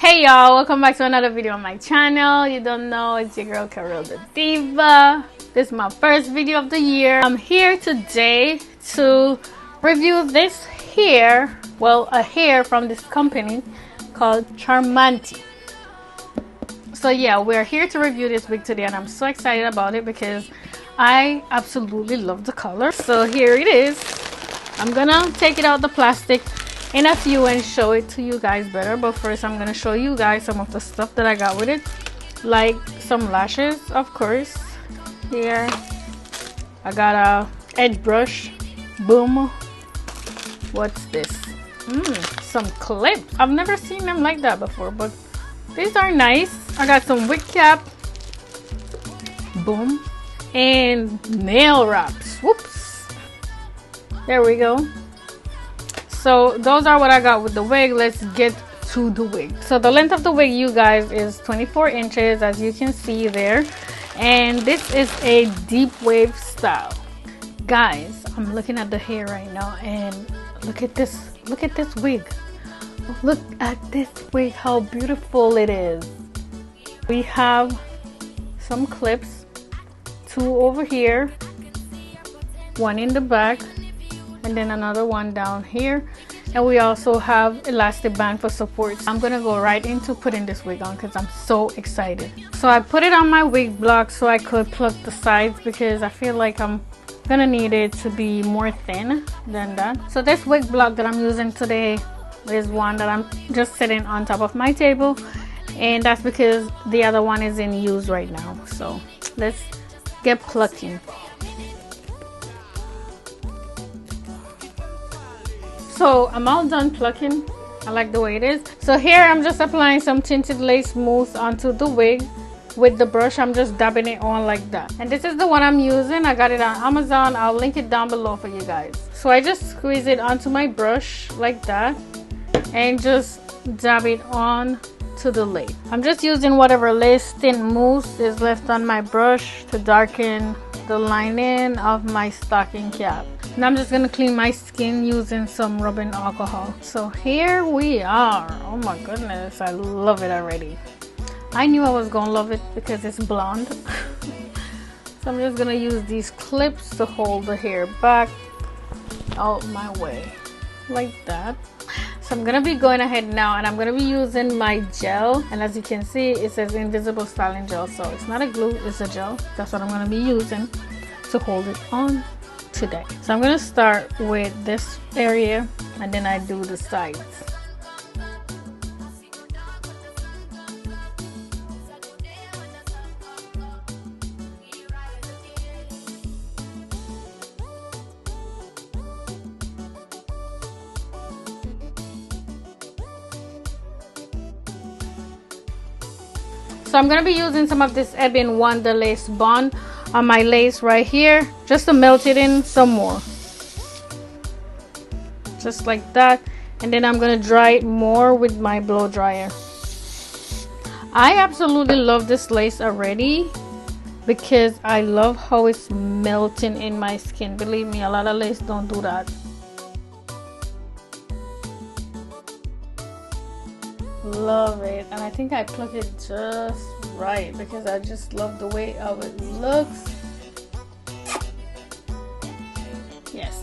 Hey y'all, welcome back to another video on my channel. You don't know, it's your girl Carol the Diva. This is my first video of the year. I'm here today to review this hair, well, a hair from this company called Charmanty. So yeah, we're here to review this wig today and I'm so excited about it because I absolutely love the color. So here it is. I'm gonna take it out the plastic in a few and show it to you guys better, but first I'm gonna show you guys some of the stuff that I got with it, like some lashes, of course. Here I got a edge brush. Boom. What's this? Some clips. I've never seen them like that before, but these are nice. I got some wig cap. Boom. And nail wraps. Whoops. There we go. So those are what I got with the wig. Let's get to the wig. So the length of the wig, you guys, is 24 inches, as you can see there. And this is a deep wave style. Guys, I'm looking at the hair right now and look at this. Look at this wig. Look at this wig, how beautiful it is. We have some clips, two over here, one in the back, and then another one down here, and we also have elastic band for support. I'm gonna go right into putting this wig on because I'm so excited. So I put it on my wig block so I could pluck the sides because I feel like I'm gonna need it to be more thin than that. So this wig block that I'm using today is one that I'm just sitting on top of my table, and that's because the other one is in use right now. So let's get plucking. So I'm all done plucking. I like the way it is. So here I'm just applying some tinted lace mousse onto the wig. With the brush, I'm just dabbing it on like that. And this is the one I'm using. I got it on Amazon. I'll link it down below for you guys. So I just squeeze it onto my brush like that and just dab it on to the lace. I'm just using whatever lace tint mousse is left on my brush to darken the lining of my stocking cap. And I'm just gonna clean my skin using some rubbing alcohol. So here we are. Oh my goodness, I love it already. I knew I was gonna love it because it's blonde. So I'm just gonna use these clips to hold the hair back out my way like that. So I'm gonna be going ahead now and I'm gonna be using my gel, and as you can see it says invisible styling gel, so it's not a glue, it's a gel. That's what I'm gonna be using to hold it on today. So I'm gonna start with this area and then I do the sides. So I'm gonna be using some of this Ebin Wonder Lace Bond on my lace right here, just to melt it in some more, just like that. And then I'm gonna dry it more with my blow dryer. I absolutely love this lace already because I love how it's melting in my skin. Believe me, a lot of lace don't do that. Love it. And I think I pluck it just right because I just love the way how it looks. Yes.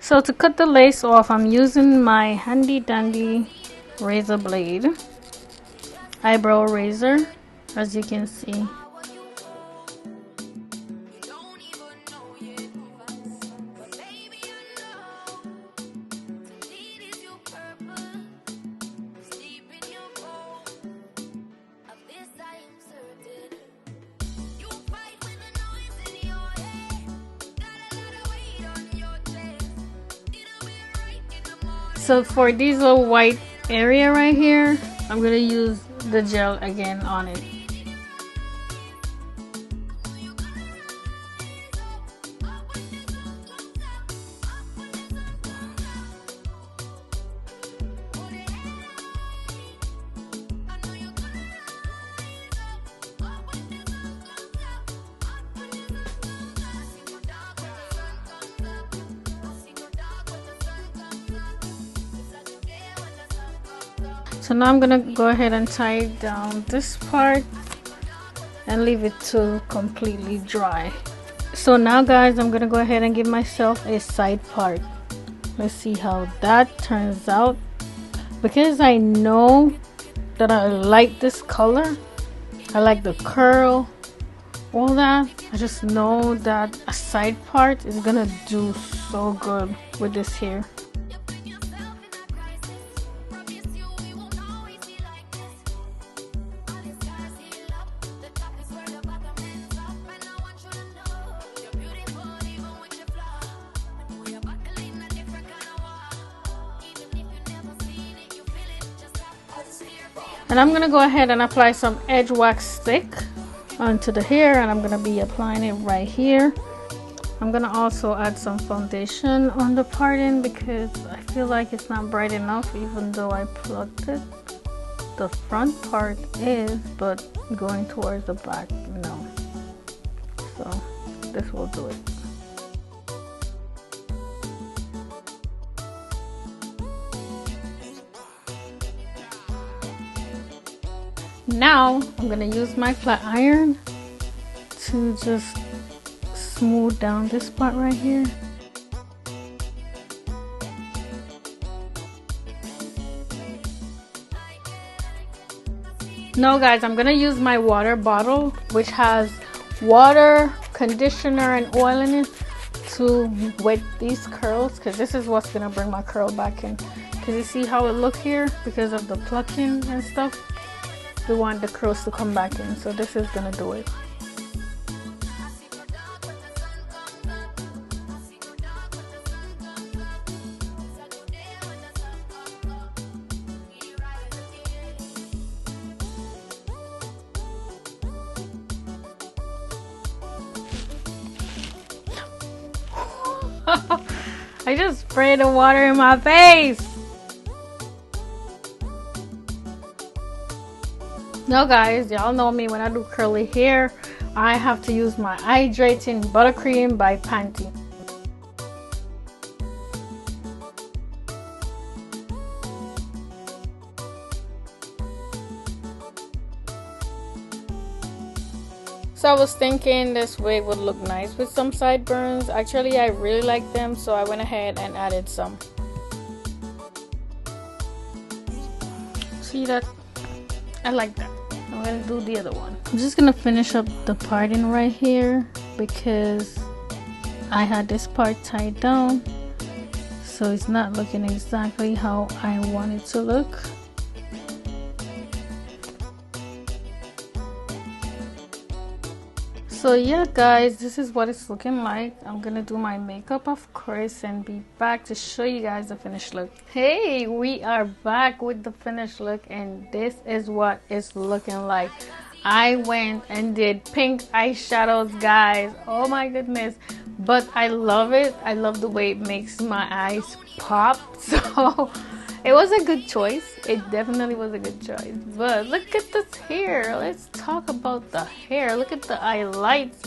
So to cut the lace off, I'm using my handy dandy razor blade, eyebrow razor, as you can see. So for this little white area right here, I'm gonna use the gel again on it. So now I'm gonna go ahead and tie down this part and leave it to completely dry. So now guys, I'm gonna go ahead and give myself a side part. Let's see how that turns out. Because I know that I like this color, I like the curl, all that. I just know that a side part is gonna do so good with this hair. And I'm gonna go ahead and apply some edge wax stick onto the hair, and I'm gonna be applying it right here. I'm gonna also add some foundation on the parting because I feel like it's not bright enough, even though I plucked it. The front part is, but going towards the back, no. So this will do it. Now I'm gonna use my flat iron to just smooth down this part right here. Now guys, I'm gonna use my water bottle, which has water, conditioner, and oil in it, to wet these curls, because this is what's gonna bring my curl back in. Because you see how it look here, because of the plucking and stuff, we want the curls to come back in, so this is gonna do it. I just sprayed the water in my face. Now guys, y'all know me, when I do curly hair, I have to use my hydrating buttercream by Pantene. So I was thinking this wig would look nice with some sideburns. Actually, I really like them, so I went ahead and added some. See that? I like that. I'm gonna do the other one. I'm just gonna finish up the parting right here because I had this part tied down, so it's not looking exactly how I want it to look. So yeah guys, this is what it's looking like. I'm gonna do my makeup of course and be back to show you guys the finished look. Hey, we are back with the finished look, and this is what it's looking like. I went and did pink eyeshadows guys, oh my goodness, but I love it. I love the way it makes my eyes pop, so it was a good choice. It definitely was a good choice. But look at this hair. Let's talk about the hair. Look at the highlights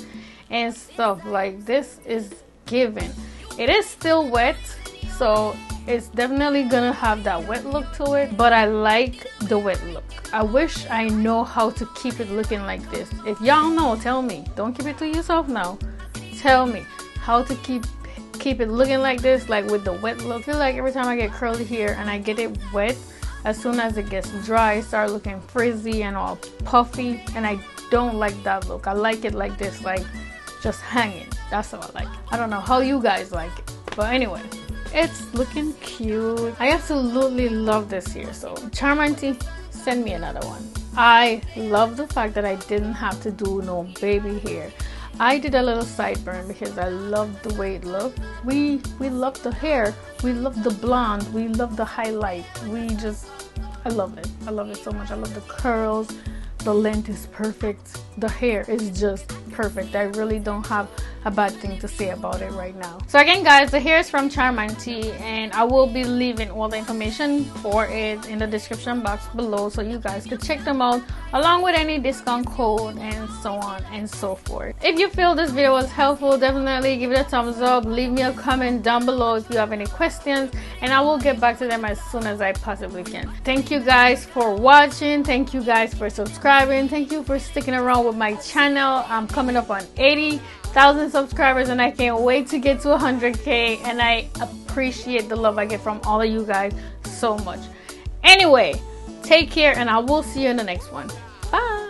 and stuff. Like, this is given. It is still wet, so it's definitely gonna have that wet look to it, but I like the wet look. I wish I know how to keep it looking like this. If y'all know, tell me. Don't keep it to yourself now. Tell me how to keep it looking like this, like with the wet look. I feel like every time I get curly hair and I get it wet, as soon as it gets dry, it starts looking frizzy and all puffy, and I don't like that look. I like it like this, like just hanging. That's how I like it. I don't know how you guys like it, but anyway, it's looking cute. I absolutely love this hair. So Charmanty, send me another one. I love the fact that I didn't have to do no baby hair. I did a little sideburn because I love the way it looked. We love the hair, we love the blonde, we love the highlight. I love it. I love it so much. I love the curls. The length is perfect. The hair is just perfect. I really don't have a bad thing to say about it right now. So again guys, the hair is from Charmanty, and I will be leaving all the information for it in the description box below so you guys could check them out, along with any discount code and so on and so forth. If you feel this video was helpful, definitely give it a thumbs up, leave me a comment down below if you have any questions, and I will get back to them as soon as I possibly can. Thank you guys for watching, thank you guys for subscribing, thank you for sticking around with my channel. I'm coming up on 80,000 subscribers and I can't wait to get to 100k, and I appreciate the love I get from all of you guys so much. Anyway, take care and I will see you in the next one. Bye.